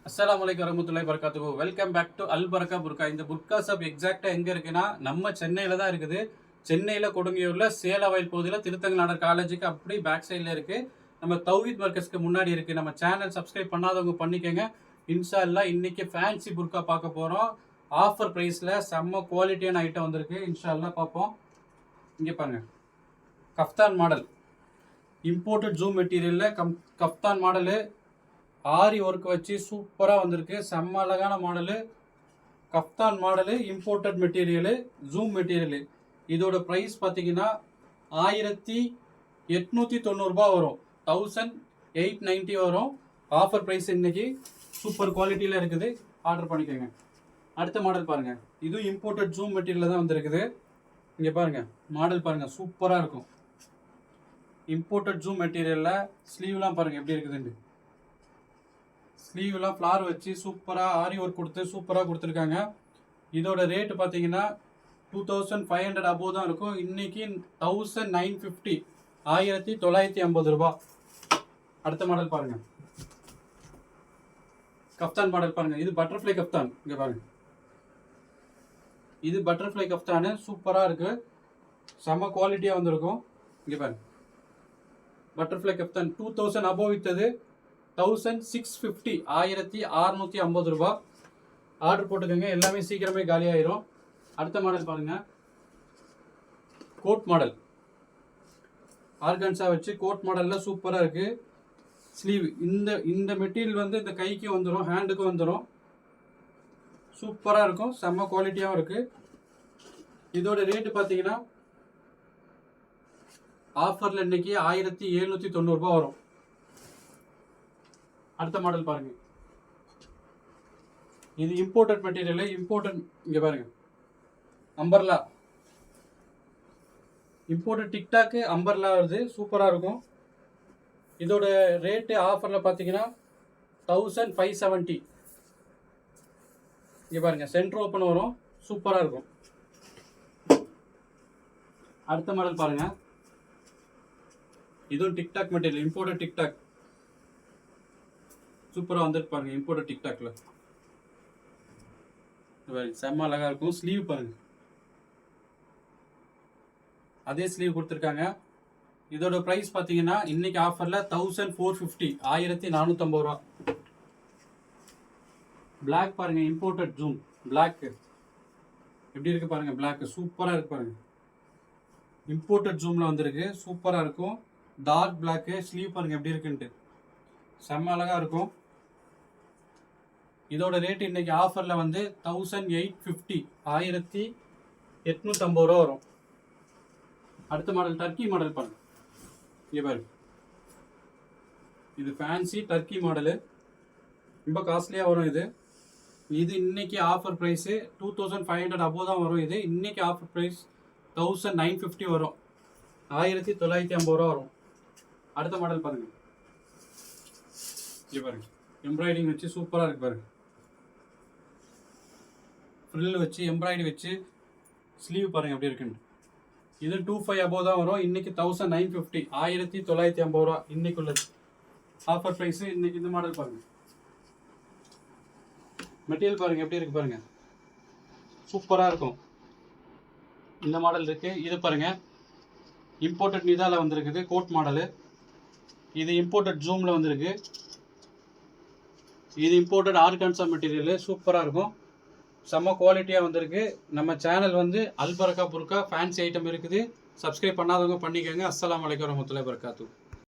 அஸ்ஸலாமு அலைக்கும் வரஹ்மத்துல்லாஹி வபரகாத்துஹு. வெல்கம் பேக் டு அல் பரக்கா புர்கா. இந்த புர்கா ஷாப் எக்ஸாக்டா எங்க இருக்குன்னா நம்ம சென்னையில தான் இருக்குது. சென்னையில கொடுங்கியூர்ல சேலவயல் பகுதியில் திருத்தங்கநாதர் காலேஜுக்கு அப்படி பேக் சைடில் இருக்கு. நம்ம தௌஹீத் மர்கஸ்க்கு முன்னாடி இருக்கு. நம்ம சேனல் சப்ஸ்கிரைப் பண்ணாதவங்க பண்ணிக்கோங்க. இன்ஷா அல்லாஹ் இன்னைக்கு ஃபேன்சி புர்கா பார்க்க போறோம். ஆஃபர் பிரைஸ்ல செம்ம குவாலிட்டியான ஐட்டம் வந்திருக்கு. இன்ஷா அல்லாஹ் பார்ப்போம். இங்கே பாருங்க, கஃப்தான் மாடல் இம்போர்ட்டட் ஜூம் மெட்டீரியல்ல கஃப்தான் மாடலு ஆரி ஒர்க் வச்சு சூப்பராக வந்திருக்கு. செம்ம அழகான model, kaftan model, imported material, zoom material. இதோட ப்ரைஸ் பார்த்தீங்கன்னா 1890 வரும். 1890 வரும். ஆஃபர் ப்ரைஸ் இன்னைக்கு சூப்பர் குவாலிட்டியில் இருக்குது. ஆர்டர் பண்ணிக்கோங்க. அடுத்த மாடல் பாருங்க, இதுவும் இம்போர்ட்டட் ஜூம் மெட்டீரியல் தான் வந்திருக்குது. இங்கே பாருங்க, மாடல் பாருங்க, சூப்பராக இருக்கும். இம்போர்ட்டட் ஜூம் மெட்டீரியலில் ஸ்லீவ்லாம் பாருங்க எப்படி இருக்குதுன்னு. ஸ்லீவ்லாம் ஃப்ளார் வச்சு சூப்பராக ஆரி ஒர்க் கொடுத்து சூப்பராக கொடுத்துருக்காங்க. இதோட ரேட்டு பார்த்தீங்கன்னா 2500 அபோவ் தான் இருக்கும். இன்னைக்கு 1950, 1950 ரூபா. அடுத்த மாடல் பாருங்க, கஃப்தான் மாடல் பாருங்க. இது பட்டர்ஃப்ளை கஃப்தான். இங்கே பாருங்க, இது பட்டர்ஃப்ளை கஃப்தானு சூப்பராக இருக்கு. செம்ம குவாலிட்டியாக வந்திருக்கும். இங்கே பாருங்க, பட்டர்ஃப்ளை கஃப்தான் 2000 அபோவ் வித்தது 1650, 1650 ரூபா. ஆர்டர் போட்டுக்கோங்க. எல்லாமே சீக்கிரமே காலி ஆயிரும். அடுத்த மாடல் பாருங்க, கோட் மாடல் ஆர்கன்ஸா வச்சு கோட் மாடல்ல சூப்பரா இருக்கு. ஸ்லீவ் இந்த மெட்டீரியல் வந்து இந்த கைக்கு வந்துடும், ஹேண்டுக்கு வந்துடும். சூப்பரா இருக்கும். செம்ம குவாலிட்டியாகவும் இருக்கு. இதோட ரேட்டு பார்த்தீங்கன்னா ஆஃபர்ல இன்னைக்கு 1790 ரூபாய் வரும். அடுத்த மாடல் பாருங்க, இது இம்போர்ட்டட் மெட்டீரியல். இம்போர்ட்டட், இங்க பாருங்க, அம்பர்லா இம்போர்ட்டட் டிக்டாக்கு அம்பர்லா வருது. சூப்பரா இருக்கும். இதோட ரேட்டு ஆஃபர்ல பாத்தீங்கன்னா 1570. இங்க பாருங்க, சென்டர் ஓப்பன் வரும். சூப்பரா இருக்கும். அடுத்த மாடல் பாருங்க, இதுவும் டிக்டாக் மெட்டீரியல், இம்போர்ட்டட் டிக்டாக். சூப்பராக வந்துருக்கு பாருங்க. இம்போர்ட்டட் டிக்டாக்ல செம்ம அழகா இருக்கும். ஸ்லீவ் பாருங்க, அதே ஸ்லீவ் கொடுத்துருக்காங்க. இதோட ப்ரைஸ் பார்த்தீங்கன்னா இன்னைக்கு ஆஃபர்ல 1450, 1450 ரூபா. பிளாக் பாருங்க, இம்போர்ட்டட் ஜூம் பிளாக் எப்படி இருக்கு பாருங்க. பிளாக் சூப்பராக இருக்கு பாருங்க. இம்போர்ட்டட் ஜூம்ல வந்திருக்கு. சூப்பராக இருக்கும். Dark black. ஸ்லீவ் பாருங்க எப்படி இருக்குன்ட்டு. செம்ம அழகா இருக்கும். இதோட ரேட் இன்னைக்கு ஆஃபர்ல வந்து 1850, 1850 ரூபா வரும். அடுத்த மாடல் டர்க்கி மாடல் பாருங்க. இங்க பாருங்க, இது ஃபேன்சி டர்க்கி மாடலு. ரொம்ப காஸ்ட்லியா வரும் இது. இது இன்னைக்கு ஆஃபர் பிரைஸ் 2500 அபோவ் தான் வரும். இது இன்னைக்கு ஆஃபர் பிரைஸ் 1950 வரும். 1950 ரூபா வரும். அடுத்த மாடல் பாருங்க. இங்க பாருங்க, எம்ப்ராய்டிங் வச்சு சூப்பரா இருக்கு பாருங்க. ஃப்ரில் வச்சு எம்ப்ராய்டரி வச்சு ஸ்லீவ் பாருங்க எப்படி இருக்குன்னு. இது 2500 அபோவ் தான் வரும். இன்னைக்கு 1950, 1950 ரூபா இன்னைக்குள்ளது. ஆஃபர் பிரைஸ் இன்னைக்கு. இந்த மாடல் பாருங்க, மெட்டீரியல் பாருங்க எப்படி இருக்கு பாருங்க. சூப்பரா இருக்கும். இந்த மாடல் இருக்கு. இது பாருங்க, இம்போர்ட்டட் நிதால வந்திருக்குது. Code model. இது இம்போர்ட்டட் ஜூம்ல வந்திருக்கு. இது இம்போர்ட்டட் ஆர்கான்சா மெட்டீரியல். சூப்பராக இருக்கும். செம்ம குவாலிட்டியாக வந்திருக்கு. நம்ம சேனல் வந்து அல் பரக்கா புர்கா ஃபேன்சி ஐட்டம் இருக்குது. சப்ஸ்கிரைப் பண்ணாதவங்க பண்ணிக்கோங்க. அஸ்ஸலாமு அலைக்கும் வரஹ்மத்துல்லாஹி வபரகாத்துஹு.